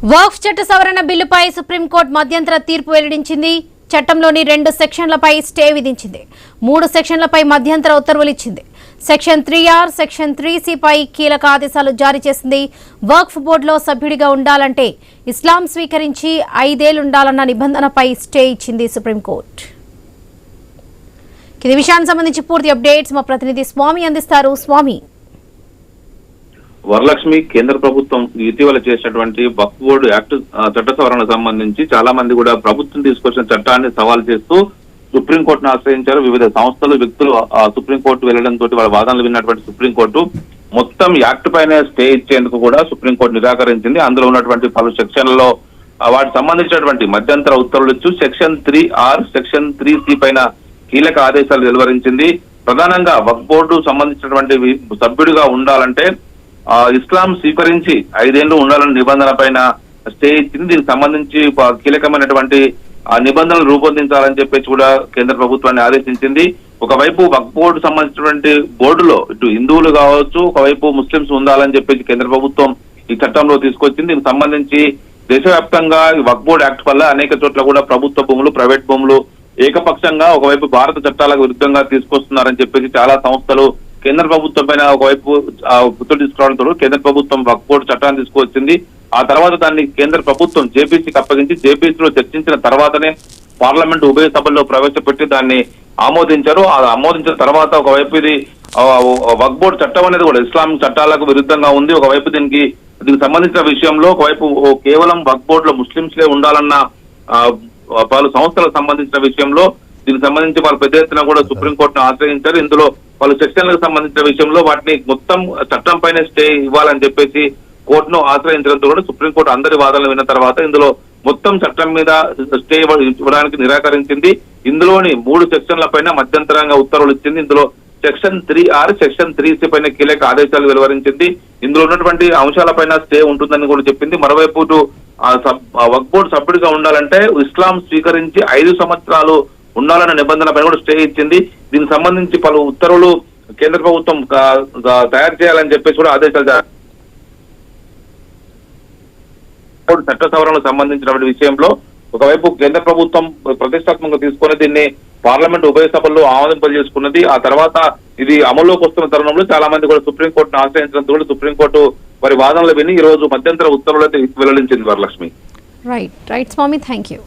వక్ఫ్ చట్ట సవరణ బిల్లుపై సుప్రీంకోర్టు మధ్యంతర తీర్పు వెల్లడించింది. చట్టంలోని 2 సెక్షన్లపై స్టే విధించింది. 3 సెక్షన్లపై మధ్యంతర ఉత్తర్వులు ఇచ్చింది. సెక్షన్ 3R, సెక్షన్ 3C పై కీలక ఆదేశాలు జారీ చేసింది. వక్ఫ్ బోర్డులో సభ్యుడిగా ఉండాలంటే ఇస్లాం స్వీకరించి 5 ఏళ్లు ఉండాలన్న నిబంధనపై స్టే ఇచ్చింది సుప్రీంకోర్టు. ఈ విషయానికి సంబంధించి పూర్తి అప్డేట్స్ మా ప్రతినిధి స్వామి అందిస్తారు. స్వామి, వరలక్ష్మి, కేంద్ర ప్రభుత్వం ఇటీవల చేసినటువంటి వక్ఫ్ బోర్డు యాక్ట్ చట్ట సవరణ సంబంధించి చాలా మంది కూడా ప్రభుత్వం తీసుకొచ్చిన చట్టాన్ని సవాల్ చేస్తూ సుప్రీంకోర్టును ఆశ్రయించారు. వివిధ సంస్థలు, వ్యక్తులు సుప్రీంకోర్టు వెళ్లడంతో వాళ్ళ వాదనలు విన్నటువంటి సుప్రీంకోర్టు మొత్తం యాక్ట్ పైన స్టే ఇచ్చేందుకు కూడా సుప్రీంకోర్టు నిరాకరించింది. అందులో ఉన్నటువంటి పలు సెక్షన్లలో వాటికి సంబంధించినటువంటి మధ్యంతర ఉత్తర్వులు ఇచ్చు సెక్షన్ 3R, సెక్షన్ 3C పైన కీలక ఆదేశాలు వెలువరించింది. ప్రధానంగా వక్ఫ్ బోర్డు సంబంధించినటువంటి సభ్యుడిగా ఉండాలంటే ఇస్లాం స్వీకరించి 5 ఏళ్లు ఉండాలన్న నిబంధన పైన స్టే ఇచ్చింది. దీనికి సంబంధించి కీలకమైనటువంటి నిబంధనలు రూపొందించాలని చెప్పేసి కూడా కేంద్ర ప్రభుత్వాన్ని ఆదేశించింది. ఒకవైపు వక్ఫ్ బోర్డు సంబంధించినటువంటి బోర్డులో ఇటు హిందువులు కావచ్చు, ఒకవైపు ముస్లింస్ ఉండాలని చెప్పేసి కేంద్ర ప్రభుత్వం ఈ చట్టంలో తీసుకొచ్చింది. దీనికి సంబంధించి దేశవ్యాప్తంగా వక్ఫ్ బోర్డు యాక్ట్ వల్ల అనేక చోట్ల కూడా ప్రభుత్వ భూములు, ప్రైవేట్ భూములు ఏకపక్షంగా ఒకవైపు భారత చట్టాలకు విరుద్ధంగా తీసుకొస్తున్నారని చెప్పేసి చాలా సంస్థలు కేంద్ర ప్రభుత్వం పైన ఒకవైపు ఒత్తిడి తీసుకురావడంతో కేంద్ర ప్రభుత్వం వక్ఫ్ బోర్డు చట్టాన్ని తీసుకువచ్చింది. ఆ తర్వాత దాన్ని కేంద్ర ప్రభుత్వం జేపీసీకి అప్పగించి జేపీసీలో చర్చించిన తర్వాతనే పార్లమెంట్ ఉభయ సభల్లో ప్రవేశపెట్టి దాన్ని ఆమోదించారు. ఆమోదించిన తర్వాత ఒకవైపు ఇది వక్ఫ్ బోర్డు చట్టం అనేది కూడా ఇస్లాం చట్టాలకు విరుద్ధంగా ఉంది. ఒకవైపు దీనికి సంబంధించిన విషయంలో ఒకవైపు కేవలం వక్ఫ్ బోర్డులో ముస్లింస్లే ఉండాలన్న పలు సంస్థలకు సంబంధించిన విషయంలో దీనికి సంబంధించి వాళ్ళు పెద్ద ఎత్తున కూడా సుప్రీంకోర్టును ఆశ్రయించారు. ఇందులో పలు సెక్షన్లకు సంబంధించిన విషయంలో వాటిని మొత్తం చట్టం పైన స్టే ఇవ్వాలని చెప్పేసి కోర్టును ఆశ్రయించడంతో కూడా సుప్రీంకోర్టు అందరి వాదనలు విన్న తర్వాత ఇందులో మొత్తం చట్టం మీద స్టే ఇవ్వడానికి నిరాకరించింది. ఇందులోని 3 సెక్షన్ల పైన మధ్యంతరంగా ఉత్తర్వులు ఇచ్చింది. ఇందులో సెక్షన్ 3R, సెక్షన్ 3C పైన కీలక ఆదేశాలు వెలువరించింది. ఇందులో ఉన్నటువంటి అంశాలపైన స్టే ఉంటుందని కూడా చెప్పింది. మరోవైపు వక్ఫ్ బోర్డు సభ్యుడిగా ఉండాలంటే ఇస్లాం స్వీకరించి 5 సంవత్సరాలు ఉండాలన్న నిబంధనపై కూడా స్టే ఇచ్చింది. దీనికి సంబంధించి పలు ఉత్తర్వులు కేంద్ర ప్రభుత్వం తయారు చేయాలని చెప్పేసి కూడా ఆదేశాలు చట్ట సవరణకు సంబంధించినటువంటి విషయంలో ఒకవైపు కేంద్ర ప్రభుత్వం ప్రతిష్టాత్మకంగా తీసుకుని దీన్ని పార్లమెంట్ ఉభయ సభల్లో ఆమోదింపజేసుకున్నది. ఆ తర్వాత ఇది అమల్లోకి వస్తున్న తరుణంలో చాలా మంది కూడా సుప్రీంకోర్టును ఆశ్రయించడంతో కూడా సుప్రీంకోర్టు వారి వాదనలు విని ఈ రోజు మధ్యంతర ఉత్తర్వులు అయితే వెల్లడించింది. Varalakshmi. Right Swami, thank you.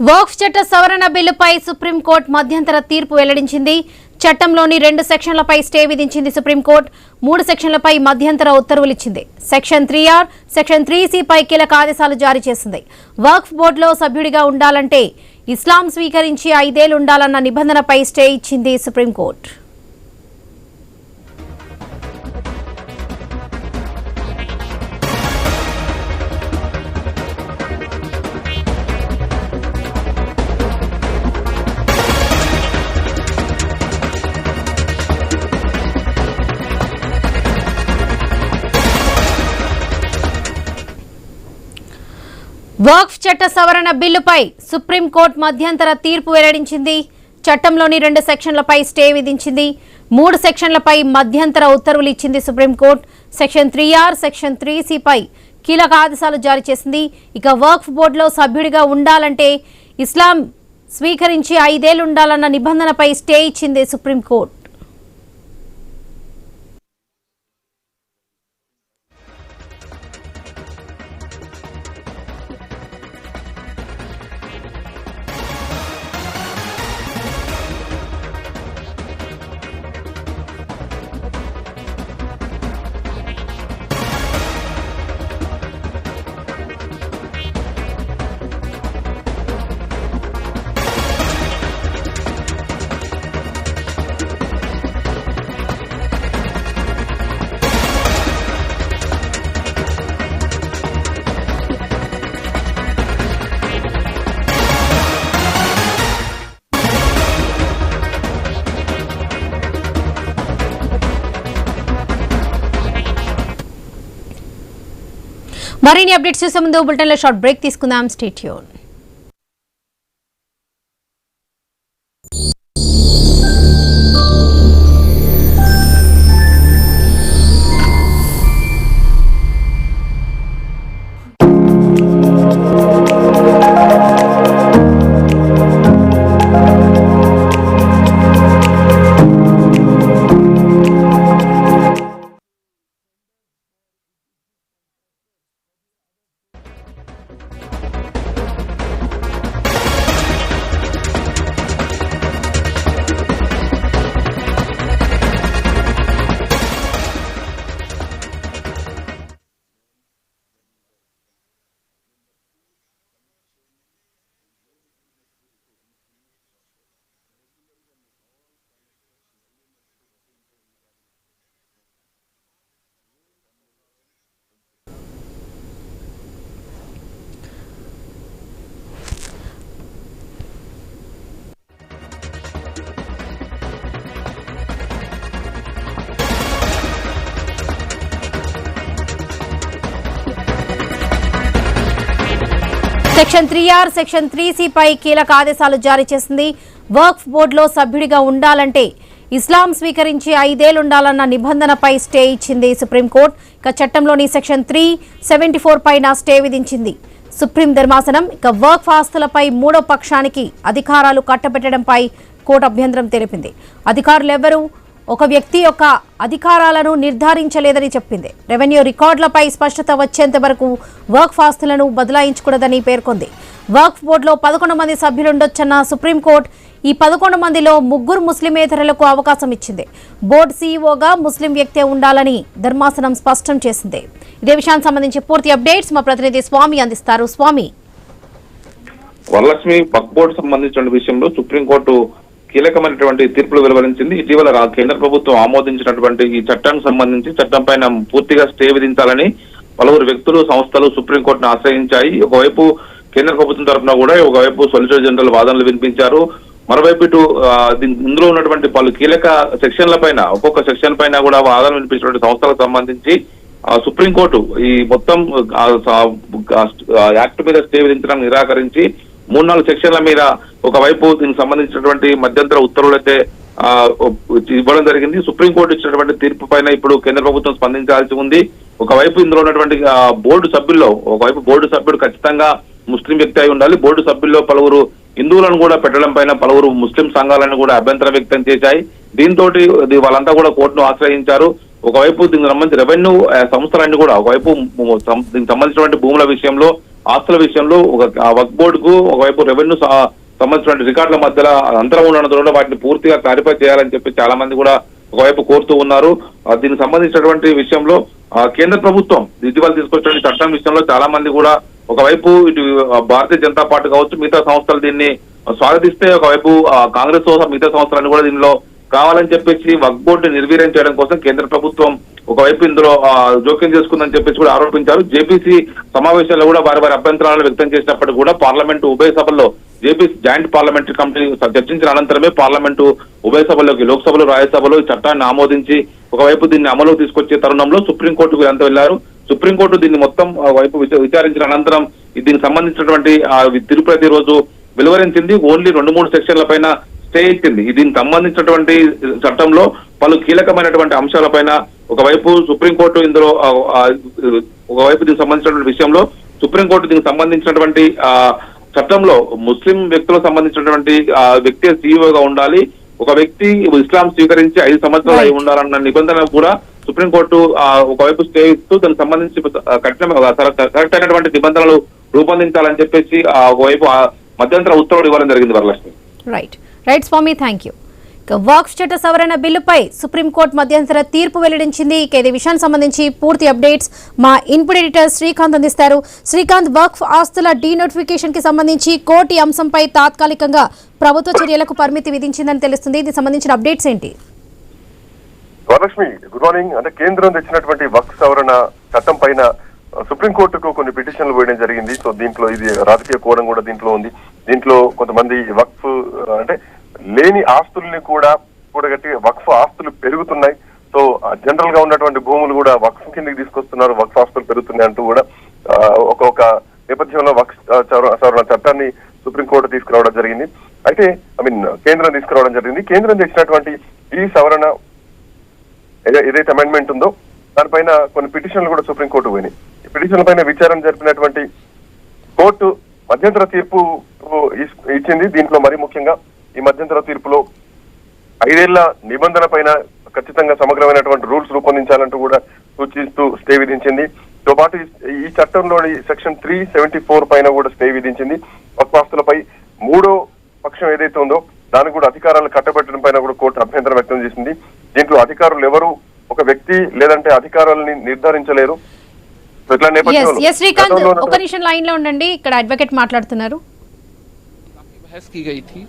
వక్ఫ్ చట్ట సవరణ బిల్లుపై సుప్రీంకోర్టు మధ్యంతర తీర్పు వెల్లడించింది. చట్టంలోని 2 సెక్షన్లపై స్టే విధించింది సుప్రీంకోర్టు. 3 సెక్షన్లపై మధ్యంతర ఉత్తర్వులు ఇచ్చింది. సెక్షన్ 3R, సెక్షన్ 3C పై కీలక ఆదేశాలు జారీ చేసింది. వక్ఫ్ బోర్డులో సభ్యుడిగా ఉండాలంటే ఇస్లాం స్వీకరించి 5 ఏళ్లు ఉండాలన్న నిబంధనపై స్టే ఇచ్చింది సుప్రీంకోర్టు. వక్ఫ్ చట్ట సవరణ బిల్లుపై సుప్రీంకోర్టు మధ్యంతర తీర్పు వెల్లడించింది. చట్టంలోని 2 సెక్షన్లపై స్టే విధించింది. 3 సెక్షన్లపై మధ్యంతర ఉత్తర్వులు ఇచ్చింది supreme court. Section 3R, section 3C పై కీలక ఆదేశాలు జారీ చేసింది. ఇక వక్ఫ్ బోర్డులో సభ్యుడిగా ఉండాలంటే ఇస్లాం స్వీకరించి 5 ఏళ్లు ఉండాలన్న నిబంధనపై స్టే ఇచ్చింది సుప్రీంకోర్టు. మరిన్ని అప్డేట్స్ చూసే ముందు బులెటిన్ లో షార్ట్ బ్రేక్ తీసుకుందాం. Stay tune. Section 3R, section 3C పై కీలక ఆదేశాలు జారీ చేసింది. వక్ఫ్ బోర్డులో సభ్యుడిగా ఉండాలంటే ఇస్లాం స్వీకరించి 5 ఏళ్లు ఉండాలన్న నిబంధనపై స్టే ఇచ్చింది సుప్రీంకోర్టు. ఇక చట్టంలోని సెక్షన్ 374 పైన స్టే విధించింది సుప్రీం ధర్మాసనం. ఇక వక్ఫ్ ఆస్తులపై మూడో పక్షానికి అధికారాలు కట్టబెట్టడంపై కోర్టు అభ్యంతరం తెలిపింది. అధికారులెవరూ ఒక వ్యక్తి యొక్క అధికారాలను నిర్ధారించలేదని చెప్పింది. రెవెన్యూ రికార్డులపై స్పష్టత వచ్చేంత వరకు వక్ఫ్ ఆస్తులను బదలాయించకూడదని పేర్కొంది. వక్ఫ్ బోర్డులో 11 మంది సభ్యులుండొచ్చన్న సుప్రీంకోర్టు ఈ 11 మందిలో 3 ముస్లిమేతరులకు అవకాశం ఇచ్చింది. బోర్డు సీఈఓగా ముస్లిం వ్యక్తే ఉండాలని ధర్మాసనం స్పష్టం చేసింది. ఇదే విషయానికి సంబంధించి పూర్తి అప్డేట్స్ మా ప్రతినిధి స్వామి అందిస్తారు. స్వామి. వరలక్ష్మి, వక్ఫ్ బోర్డు సంబంధించిన విషయంలో సుప్రీంకోర్టు కీలకమైనటువంటి తీర్పులు వెలువరించింది. ఇటీవల కేంద్ర ప్రభుత్వం ఆమోదించినటువంటి ఈ చట్టానికి సంబంధించి చట్టం పైన పూర్తిగా స్టే విధించాలని పలువురు వ్యక్తులు, సంస్థలు సుప్రీంకోర్టును ఆశ్రయించాయి. ఒకవైపు కేంద్ర ప్రభుత్వం తరఫున కూడా, ఒకవైపు సొలిసిటర్ జనరల్ వాదనలు వినిపించారు. మరోవైపు ఇటు ఇందులో ఉన్నటువంటి పలు కీలక సెక్షన్ల పైన, ఒక్కొక్క సెక్షన్ పైన కూడా వాదనలు వినిపించినటువంటి సంస్థలకు సంబంధించి సుప్రీంకోర్టు ఈ మొత్తం యాక్ట్ మీద స్టే విధించడానికి నిరాకరించి 3-4 సెక్షన్ల మీద ఒకవైపు దీనికి సంబంధించినటువంటి మధ్యంతర ఉత్తర్వులు అయితే ఇవ్వడం జరిగింది. సుప్రీంకోర్టు ఇచ్చినటువంటి తీర్పు పైన ఇప్పుడు కేంద్ర ప్రభుత్వం స్పందించాల్సి ఉంది. ఒకవైపు ఇందులో ఉన్నటువంటి బోర్డు సభ్యుల్లో ఒకవైపు బోర్డు సభ్యుడు ఖచ్చితంగా ముస్లిం వ్యక్తి అయి ఉండాలి. బోర్డు సభ్యుల్లో పలువురు హిందువులను కూడా పెట్టడం పైన పలువురు ముస్లిం సంఘాలను కూడా అభ్యంతరం వ్యక్తం చేశాయి. దీంతో వాళ్ళంతా కూడా కోర్టును ఆశ్రయించారు. ఒకవైపు దీనికి సంబంధించి రెవెన్యూ సంస్థలన్నీ కూడా ఒకవైపు దీనికి సంబంధించినటువంటి భూముల విషయంలో, ఆస్తుల విషయంలో వక్ఫ్ బోర్డుకు ఒకవైపు రెవెన్యూ సంబంధించిన రికార్డుల మధ్యలో అంతరం ఉండడంతో వాటిని పూర్తిగా క్లారిఫై చేయాలని చెప్పి చాలా మంది కూడా ఒకవైపు కోరుతూ ఉన్నారు. దీనికి సంబంధించినటువంటి విషయంలో కేంద్ర ప్రభుత్వం ఇటీవల తీసుకొచ్చిన చట్టం విషయంలో చాలా మంది కూడా ఒకవైపు ఇటు భారతీయ జనతా పార్టీ కావచ్చు, మిగతా సంస్థలు దీన్ని స్వాగతిస్తే, ఒకవైపు కాంగ్రెస్ మిగతా సంస్థలన్నీ కూడా దీనిలో కావాలని చెప్పేసి వక్ఫ్ బోర్డు నిర్వీర్యం చేయడం కోసం కేంద్ర ప్రభుత్వం ఒకవైపు ఇందులో జోక్యం చేసుకుందని చెప్పేసి కూడా ఆరోపించారు. జేపీసీ సమావేశాల్లో కూడా వారి అభ్యంతరాలను వ్యక్తం చేసినప్పటికీ కూడా పార్లమెంటు ఉభయ సభల్లో జేపీసీ జాయింట్ పార్లమెంటరీ కమిటీ చర్చించిన అనంతరమే పార్లమెంటు ఉభయ సభల్లోకి, లోక్సభలో, రాజ్యసభలో ఈ చట్టాన్ని ఆమోదించి ఒకవైపు దీన్ని అమలు తీసుకొచ్చే తరుణంలో సుప్రీంకోర్టుకు వీరంతా వెళ్లారు. సుప్రీంకోర్టు దీన్ని మొత్తం వైపు విచారించిన అనంతరం దీనికి సంబంధించినటువంటి తీర్పు రోజు వెలువరించింది. ఓన్లీ 2-3 సెక్షన్ల పైన స్టే ఇచ్చింది. దీనికి సంబంధించినటువంటి చట్టంలో పలు కీలకమైనటువంటి అంశాలపైన ఒకవైపు సుప్రీంకోర్టు ఇందులో ఒకవైపు దీనికి సంబంధించినటువంటి విషయంలో సుప్రీంకోర్టు దీనికి సంబంధించినటువంటి చట్టంలో ముస్లిం వ్యక్తులకు సంబంధించినటువంటి వ్యక్తి సీఈఓగా ఉండాలి, ఒక వ్యక్తి ఇస్లాం స్వీకరించి 5 సంవత్సరాలు అయి ఉండాలన్న నిబంధన కూడా సుప్రీంకోర్టు ఒకవైపు స్టే ఇస్తూ దానికి సంబంధించి కరెక్ట్ అయినటువంటి నిబంధనలు రూపొందించాలని చెప్పేసి ఒకవైపు మధ్యంతర ఉత్తర్వులు ఇవ్వడం జరిగింది. Varalakshmi. Right Swami, thank you. వక్ఫ్ చట్ట సవరణ బిల్లుపై సుప్రీంకోర్టు మధ్యంతర తీర్పు వెల్లడించింది. ఇదే విషయానికి సంబంధించి పూర్తి అప్డేట్స్ మా ఇన్పుట్ ఎడిటర్ శ్రీకాంత్ అందిస్తారు. శ్రీకాంత్, వక్ఫ్ ఆస్తుల డీనోటిఫికేషన్ కి సంబంధించి కోర్టు అంశంపై తాత్కాలికంగా ప్రభుత్వ చర్యలకు పరిమితి విధించిందని తెలుస్తుంది. దీనికి సంబంధించిన అప్డేట్స్ ఏంటి? Varalakshmi, good morning. అంటే కేంద్రం తెచ్చినటువంటి వక్ఫ్ సవరణ చట్టం పైన సుప్రీంకోర్టుకు కొన్ని పిటిషన్లు వేయడం జరిగింది. సో దీంట్లో ఇది రాజకీయ కోణం కూడా దీంట్లో ఉంది. దీంట్లో కొంతమంది వక్ఫ్ అంటే లేని ఆస్తుల్ని కూడా కూడగట్టి వక్ఫ్ ఆస్తులు పెరుగుతున్నాయి. సో జనరల్ గా ఉన్నటువంటి భూములు కూడా వక్ఫ్ కిందకి తీసుకొస్తున్నారు, వక్ఫ్ ఆస్తులు పెరుగుతున్నాయి అంటూ కూడా నేపథ్యంలో వక్ఫ్ సవరణ చట్టాన్ని సుప్రీంకోర్టు తీసుకురావడం జరిగింది. అయితే కేంద్రం తీసుకురావడం జరిగింది. కేంద్రం చేసినటువంటి ఈ సవరణ ఏదైతే అమెండ్మెంట్ ఉందో దానిపైన కొన్ని పిటిషన్లు కూడా సుప్రీంకోర్టు పోయినాయి. ఈ పిటిషన్ల పైన విచారణ జరిపినటువంటి కోర్టు మధ్యంతర తీర్పు ఇచ్చింది. దీంట్లో మరీ ముఖ్యంగా ఈ మధ్యంతర తీర్పులో 5 ఏళ్ల నిబంధన పైన ఖచ్చితంగా సమగ్రమైనటువంటి రూల్స్ రూపొందించాలంటూ కూడా సూచిస్తూ స్టే విధించింది. తో పాటు ఈ చట్టంలోని సెక్షన్ 374 పైన కూడా స్టే విధించింది. వక్ఫాస్తులపై 3వ పక్షం ఏదైతే ఉందో దానికి కూడా అధికారాలు కట్టబెట్టడం పైన కూడా కోర్టు అభ్యంతరం వ్యక్తం చేసింది. దీంట్లో అధికారులు ఎవరు ఒక వ్యక్తి లేదంటే అధికారాలని నిర్ధారించలేరు. శ్రీకాంత్ ఒక నిమిషం లైన్ లో ఉండండి, ఇక్కడ అడ్వకేట్ మాట్లాడుతున్నారు. बहस की गई थी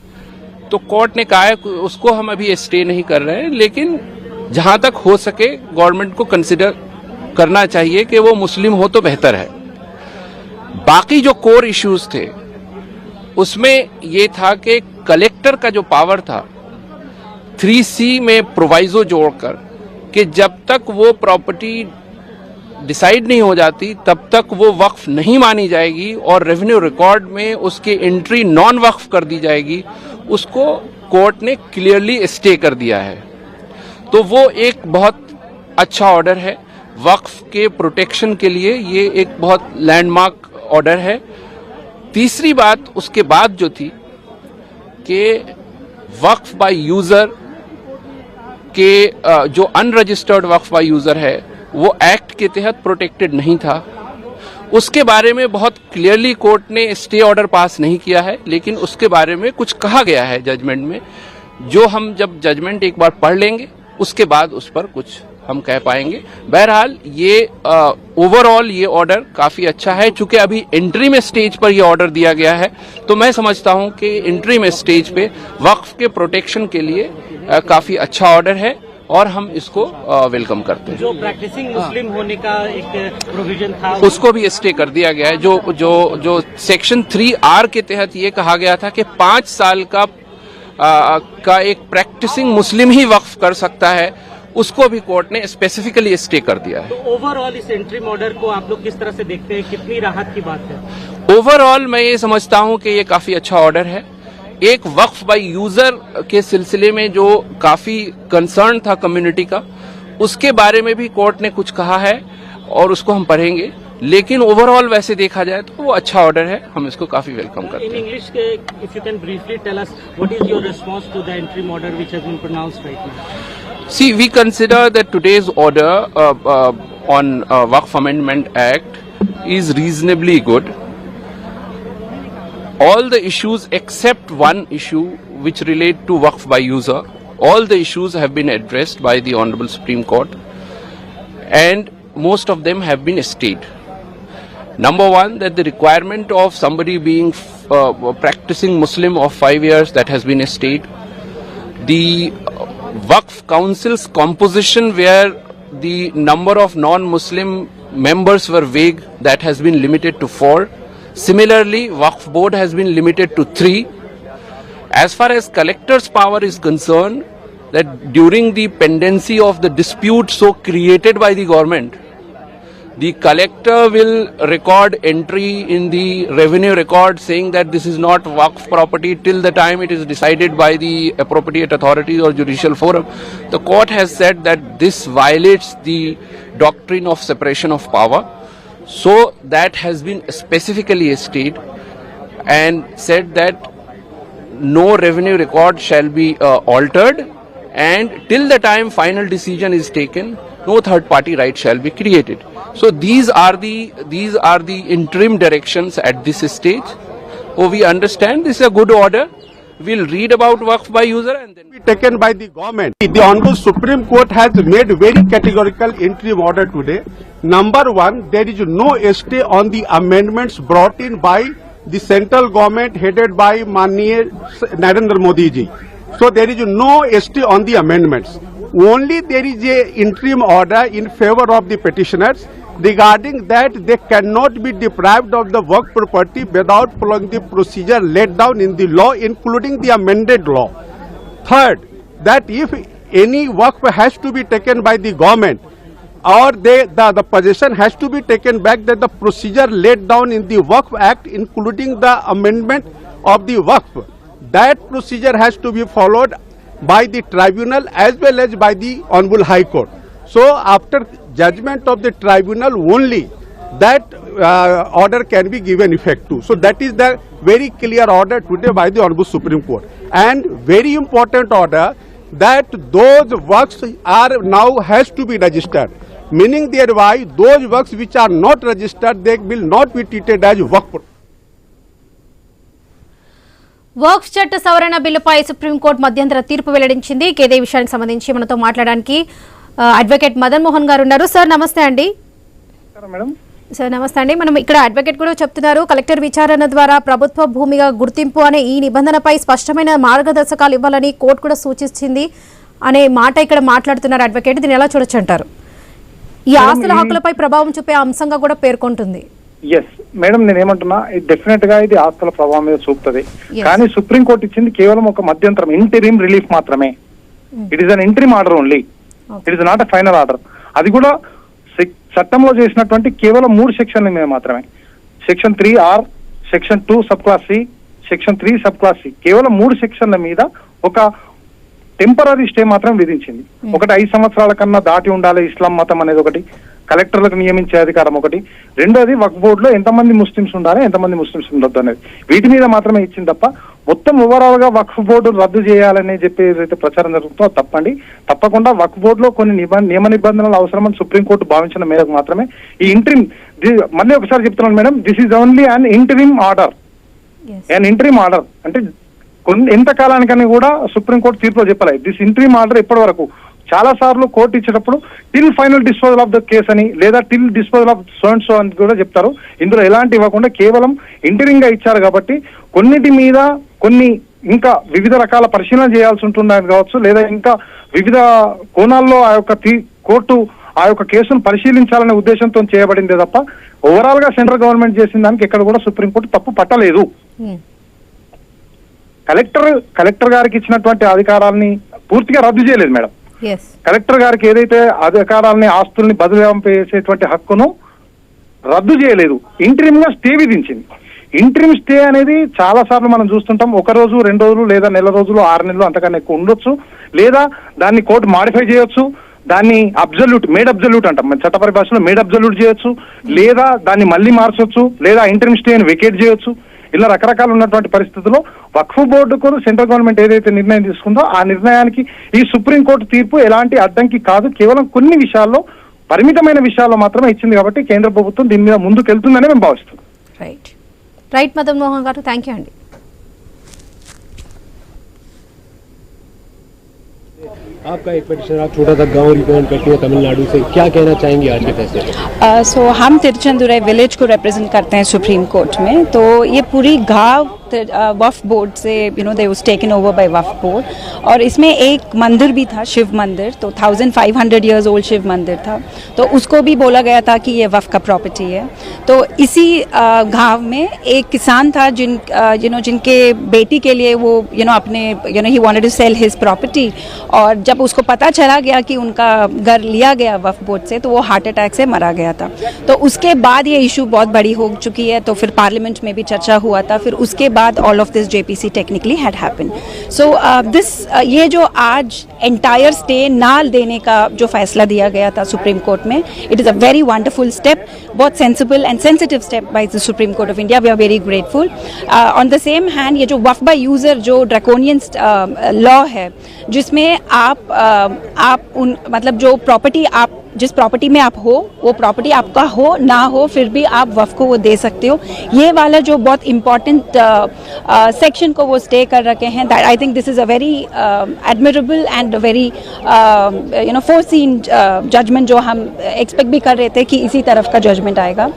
तो कोर्ट ने कहा है उसको हम अभी स्टे नहीं कर रहे हैं, लेकिन जहां तक हो सके गवर्नमेंट को कंसिडर करना चाहिए कि वो मुस्लिम हो तो बेहतर है. बाकी जो कोर इश्यूज थे उसमें ये था कि कलेक्टर का जो पावर था 3C में प्रोवाइजो जोड़कर कि जब तक वो प्रॉपर्टी डिसाइड नहीं हो जाती तब तक वो वक्फ नहीं मानी जाएगी और रेवेन्यू रिकॉर्ड में उसकी एंट्री नॉन वक्फ कर दी जाएगी, उसको कोर्ट ने क्लियरली स्टे कर दिया है. तो वो एक बहुत अच्छा ऑर्डर है. वक्फ के प्रोटेक्शन के लिए ये एक बहुत लैंडमार्क ऑर्डर है. तीसरी बात उसके बाद जो थी कि वक्फ बाय यूजर के जो अनरजिस्टर्ड वक्फ बाय यूजर है वो एक्ट के तहत प्रोटेक्टेड नहीं था. उसके बारे में बहुत क्लियरली कोर्ट ने स्टे ऑर्डर पास नहीं किया है, लेकिन उसके बारे में कुछ कहा गया है जजमेंट में, जो हम जब जजमेंट एक बार पढ़ लेंगे उसके बाद उस पर कुछ हम कह पाएंगे. बहरहाल ये ओवरऑल ये ऑर्डर काफी अच्छा है. चूंकि अभी एंट्री में स्टेज पर ये ऑर्डर दिया गया है तो मैं समझता हूं कि एंट्री में स्टेज पे वक्फ के प्रोटेक्शन के लिए काफी अच्छा ऑर्डर है और हम इसको वेलकम करते हैं. जो प्रैक्टिसिंग मुस्लिम होने का एक प्रोविजन था उसको भी स्टे कर दिया गया है. जो सेक्शन 3R के तहत ये कहा गया था कि 5 साल का एक प्रैक्टिसिंग मुस्लिम ही वक्फ कर सकता है, उसको भी कोर्ट ने स्पेसिफिकली स्टे कर दिया है. तो ओवरऑल इस एंट्री ऑर्डर को आप लोग किस तरह से देखते हैं, कितनी राहत की बात है? ओवरऑल मैं ये समझता हूं कि ये काफी अच्छा ऑर्डर है. एक वक्फ बाय यूजर के सिलसिले में जो काफी कंसर्न था कम्युनिटी का, उसके बारे में भी कोर्ट ने कुछ कहा है और उसको हम पढ़ेंगे. लेकिन ओवरऑल वैसे देखा जाए तो वो अच्छा ऑर्डर है, हम इसको काफी वेलकम करते हैं. In English, if you can briefly tell us what is your response to the interim order which has been pronounced right now? See, we consider that today's order on Waqf Amendment Act is reasonably good. All the issues except one issue which relate to Waqf by user, all the issues have been addressed by the Honorable Supreme Court and most of them have been stayed. Number one, that the requirement of somebody being practicing Muslim of 5 years, that has been stayed. The Waqf Council's composition where the number of non-Muslim members were vague, that has been limited to 4. Similarly, Waqf Board has been limited to 3. As far as collector's power is concerned, that during the pendency of the dispute so created by the government, the collector will record entry in the revenue record saying that this is not Waqf property till the time it is decided by the appropriate authorities or judicial forum. The court has said that this violates the doctrine of separation of power. So that has been specifically stated and said that no revenue record shall be altered, and till the time final decision is taken, no third party right shall be created. So these are the interim directions at this stage. Oh, we understand this is a good order. We'll read about Waqf by user and then be taken by the government. The Honorable Supreme Court has made very categorical interim order today. Number one, there is no stay on the amendments brought in by the central government headed by Maniya Narendra Modi ji. So there is no stay on the amendments. Only there is a interim order in favor of the petitioners regarding that they cannot be deprived of the work property without following the procedure laid down in the law, including the amended law. Third, that if any work has to be taken by the government or the possession has to be taken back, that the procedure laid down in the Waqf Act, including the amendment of the Waqf, that procedure has to be followed by the tribunal as well as by the Honorable High Court. So after judgment of the tribunal only, that order can be given effect to. So that is the very clear order today by the Honorable Supreme Court. And very important order, that those works are now has to be registered, meaning thereby those works which are not registered, they will not be treated as waqf. వక్ఫ్ చట్ట సవరణ బిల్లుపై supreme court మధ్యంతర తీర్పు వెల్లడించింది. ఇదే విషయానికి సంబంధించి మనతో మాట్లాడడానికి అడ్వకేట్ మదన్ మోహన్ గారు ఉన్నారు. సార్ నమస్తే అండి. సార్ నమస్తే అండి. మనం ఇక్కడ అడ్వకేట్ కూడా చెప్తున్నారు, కలెక్టర్ విచారణ ద్వారా ప్రభుత్వ భూమిగా గుర్తింపు అనే ఈ నిబంధనపై స్పష్టమైన మార్గదర్శకాలు ఇవ్వాలని కోర్టు కూడా సూచించింది అనే మాట ఇక్కడ మాట్లాడుతున్నారు అడ్వకేట్. దీన్ని ఎలా చూడొచ్చు అంటారు? ఈ ఆస్తుల హక్కులపై ప్రభావం చూపే అంశంగా కూడా పేర్కొంటుంది. ఎస్ మేడం, నేనేమంటున్నా, డెఫినెట్ గా ఇది ఆస్తుల ప్రభావం మీద చూపుతుంది. కానీ సుప్రీంకోర్టు ఇచ్చింది కేవలం ఒక మధ్యంతరం, ఇంటరిమ్ రిలీఫ్ మాత్రమే. It is an interim order only, it is not a final order. అది కూడా చట్టంలో చేసినటువంటి కేవలం 3 సెక్షన్ల మీద మాత్రమే. Section 3R, section 2 sub clause C, section 3 sub clause C, కేవలం 3 సెక్షన్ల మీద ఒక టెంపరీ స్టే మాత్రం విధించింది. ఒకటి 5 సంవత్సరాల కన్నా దాటి ఉండాలి ఇస్లాం మతం అనేది ఒకటి, కలెక్టర్లకు నియమించే అధికారం ఒకటి, రెండోది వక్ఫ్ బోర్డులో ఎంతమంది ముస్లిమ్స్ ఉండాలి, ఎంతమంది ముస్లిమ్స్ ఉండొద్దు అనేది, వీటి మీద మాత్రమే ఇచ్చింది తప్ప మొత్తం ఓవరాల్ గా వక్ఫ్ బోర్డు రద్దు చేయాలని చెప్పేదైతే ప్రచారం జరుగుతుందో తప్పండి. తప్పకుండా వక్ఫ్ బోర్డులో కొన్ని నియమ నిబంధనలు అవసరమని సుప్రీంకోర్టు భావించిన మేరకు మాత్రమే ఈ ఇంటరిమ్, మళ్ళీ ఒకసారి చెప్తున్నాను madam, this is only an interim order. An interim order అంటే ఎంత కాలానికని కూడా సుప్రీంకోర్టు తీర్పులో చెప్పలేదు. దిస్ ఇంటరిమ్ ఆర్డర్ ఇప్పటి వరకు చాలా సార్లు కోర్టు ఇచ్చేటప్పుడు till final disposal of the case అని, లేదా till disposal of so and so అని కూడా చెప్తారు. ఇందులో ఎలాంటి ఇవ్వకుండా కేవలం ఇంటరింగ్ గా ఇచ్చారు కాబట్టి కొన్నిటి మీద కొన్ని ఇంకా వివిధ రకాల పరిశీలన చేయాల్సి ఉంటుందని కావచ్చు, లేదా ఇంకా వివిధ కోణాల్లో ఆ యొక్క కోర్టు ఆ యొక్క కేసును పరిశీలించాలనే ఉద్దేశంతో చేయబడిందే తప్ప ఓవరాల్ గా సెంట్రల్ గవర్నమెంట్ చేసిన దానికి ఎక్కడ కూడా సుప్రీంకోర్టు తప్పు పట్టలేదు. కలెక్టర్ గారికి ఇచ్చినటువంటి అధికారాలని పూర్తిగా రద్దు చేయలేదు మేడం. కలెక్టర్ గారికి ఏదైతే అధికారాలని, ఆస్తుల్ని బదిలింపేసేటువంటి హక్కును రద్దు చేయలేదు, ఇంటరిమ్ గా స్టే విధించింది. ఇంటరిమ్ స్టే అనేది చాలా సార్లు మనం చూస్తుంటాం, 1 రోజు 2 రోజులు లేదా నెల రోజులు 6 నెలలు అంతకన్నా ఎక్కువ ఉండొచ్చు, లేదా దాన్ని కోర్టు మాడిఫై చేయొచ్చు, దాన్ని మేడ్ అబ్జల్యూట్ అంటాం మన చట్ట పరిభాషలో, మేడ్ అబ్జల్యూట్ చేయొచ్చు, లేదా దాన్ని మళ్ళీ మార్చొచ్చు, లేదా ఇంటరిమ్ స్టే ని వెకేట్ చేయొచ్చు. ఇలా రకరకాలు ఉన్నటువంటి పరిస్థితుల్లో వక్ఫ్ బోర్డుకు సెంట్రల్ గవర్నమెంట్ ఏదైతే నిర్ణయం తీసుకుందో ఆ నిర్ణయానికి ఈ సుప్రీంకోర్టు తీర్పు ఎలాంటి అడ్డంకి కాదు, కేవలం కొన్ని విషయాల్లో, పరిమితమైన విషయాల్లో మాత్రమే ఇచ్చింది కాబట్టి కేంద్ర ప్రభుత్వం దీని మీద ముందుకు వెళ్తుందని మేము భావిస్తున్నాం. రైట్ మదన్ మోహన్ గారు, థ్యాంక్ యూ అండి. आपका एक पिटीशन, आप छोटा सा गांव रिप्रेजेंट करती है तमिलनाडु से, क्या कहना चाहेंगे आज के फैसले? सो हम तिरुचंदुरई विलेज को रिप्रेजेंट करते हैं सुप्रीम कोर्ट में, तो ये पूरी गांव वक्फ बोर्ड से they was taken over by Waqf board, और इसमें एक मंदिर भी था, शिव मंदिर, तो 1500 इयर्स ओल्ड शिव मंदिर था, तो उसको भी बोला गया था कि ये वक्फ का प्रॉपर्टी है. तो इसी गांव में एक किसान था जिनके बेटी के लिए वो अपने ही wanted to sell his property, और जब उसको पता चला गया कि उनका घर लिया गया वक्फ बोर्ड से, तो वो हार्ट अटैक से मारा गया था. तो उसके बाद ये इशू बहुत बड़ी हो चुकी है, तो फिर पार्लियामेंट में भी चर्चा हुआ था, फिर उसके बाद all of this JPC technically had happened. So ये जो आज entire stay ना देने का जो फैसला दिया गया था सुप्रीम कोर्ट में, it is a very wonderful step, बहुत sensible and sensitive step by the Supreme Court of India. We are very grateful. On the same hand, ये जो वक्फ by user जो draconian law है, जिसमें आप मतलब जो प्रॉपर्टी आप जिस प्रॉपर्टी में आप हो वो प्रॉपर्टी आपका हो ना हो फिर भी आप वक्फ को वो दे सकते हो, ये वाला जो बहुत इम्पोर्टेंट सेक्शन को वो स्टे कर रखे हैं. That I think this is a very admirable and very foreseen judgement जो हम एक्सपेक्ट भी कर रहे थे कि इसी तरफ का जजमेंट आएगा.